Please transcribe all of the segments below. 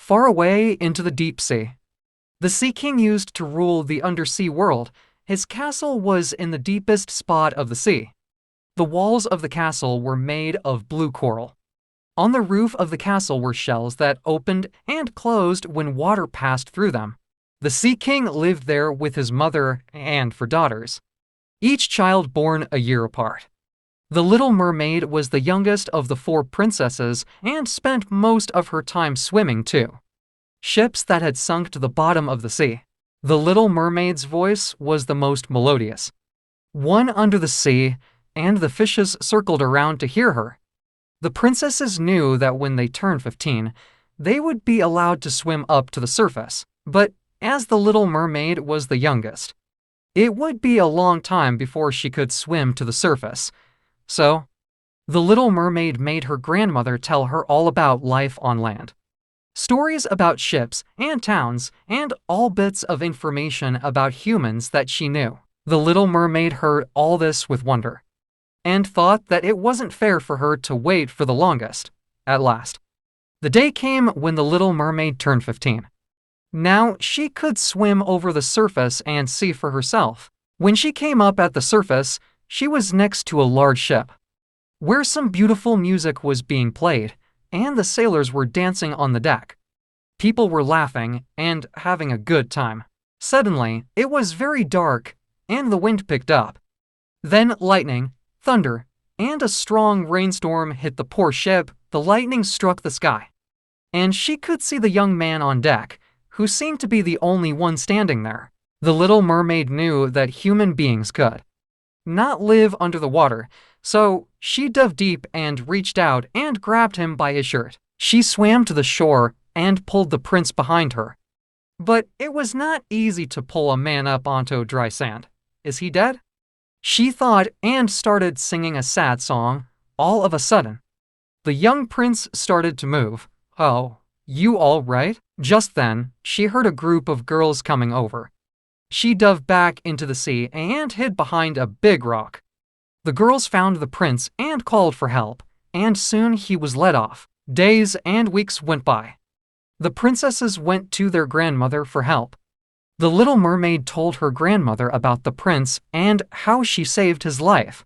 far away into the deep sea. The Sea King used to rule the undersea world. His castle was in the deepest spot of the sea. The walls of the castle were made of blue coral. On the roof of the castle were shells that opened and closed when water passed through them. The Sea King lived there with his mother and 4 daughters, each child born a year apart. The Little Mermaid was the youngest of the 4 princesses and spent most of her time swimming too. Ships that had sunk to the bottom of the sea. The Little Mermaid's voice was the most melodious. One under the sea, and the fishes circled around to hear her. The princesses knew that when they turned 15, they would be allowed to swim up to the surface, but as the Little Mermaid was the youngest, it would be a long time before she could swim to the surface. So, the Little Mermaid made her grandmother tell her all about life on land. Stories about ships and towns and all bits of information about humans that she knew. The Little Mermaid heard all this with wonder and thought that it wasn't fair for her to wait for the longest. At last, the day came when the Little Mermaid turned 15. Now she could swim over the surface and see for herself. When she came up at the surface, she was next to a large ship, where some beautiful music was being played, and the sailors were dancing on the deck. People were laughing and having a good time. Suddenly, it was very dark, and the wind picked up. Then lightning, thunder, and a strong rainstorm hit the poor ship. The lightning struck the sky, and she could see the young man on deck, who seemed to be the only one standing there. The Little Mermaid knew that human beings could not live under the water, so she dove deep and reached out and grabbed him by his shirt. She swam to the shore and pulled the prince behind her. But it was not easy to pull a man up onto dry sand. Is he dead? She thought and started singing a sad song. All of a sudden, the young prince started to move. "Oh, you all right?" Just then, she heard a group of girls coming over. She dove back into the sea and hid behind a big rock. The girls found the prince and called for help, and soon he was let off. Days and weeks went by. The princesses went to their grandmother for help. The Little Mermaid told her grandmother about the prince and how she saved his life,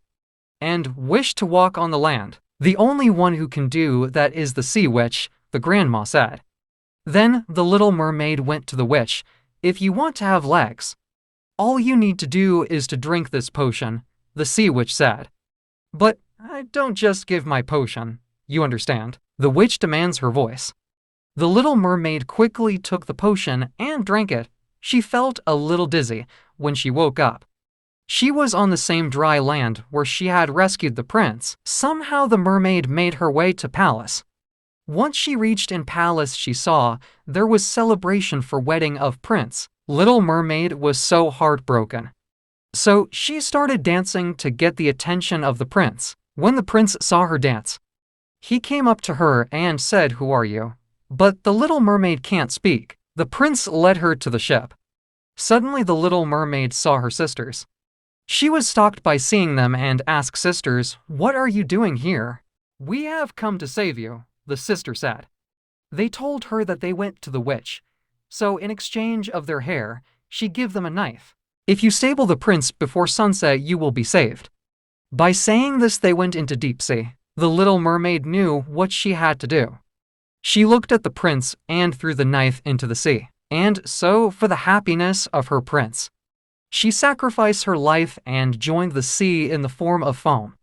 and wished to walk on the land. The only one who can do that is the sea witch, the grandma said. Then the Little Mermaid went to the witch. "If you want to have legs, all you need to do is to drink this potion," the sea witch said. "But I don't just give my potion, you understand," the witch demands her voice. The Little Mermaid quickly took the potion and drank it. She felt a little dizzy when she woke up. She was on the same dry land where she had rescued the prince. Somehow the mermaid made her way to palace. Once she reached in palace, she saw there was celebration for wedding of prince. Little Mermaid was so heartbroken. So she started dancing to get the attention of the prince. When the prince saw her dance, he came up to her and said, "Who are you?" But the Little Mermaid can't speak. The prince led her to the ship. Suddenly the Little Mermaid saw her sisters. She was shocked by seeing them and asked sisters, "What are you doing here?" "We have come to save you," the sister said. They told her that they went to the witch, so in exchange of their hair, she gave them a knife. "If you stable the prince before sunset, you will be saved." By saying this, they went into deep sea. The Little Mermaid knew what she had to do. She looked at the prince and threw the knife into the sea. And so, for the happiness of her prince, she sacrificed her life and joined the sea in the form of foam.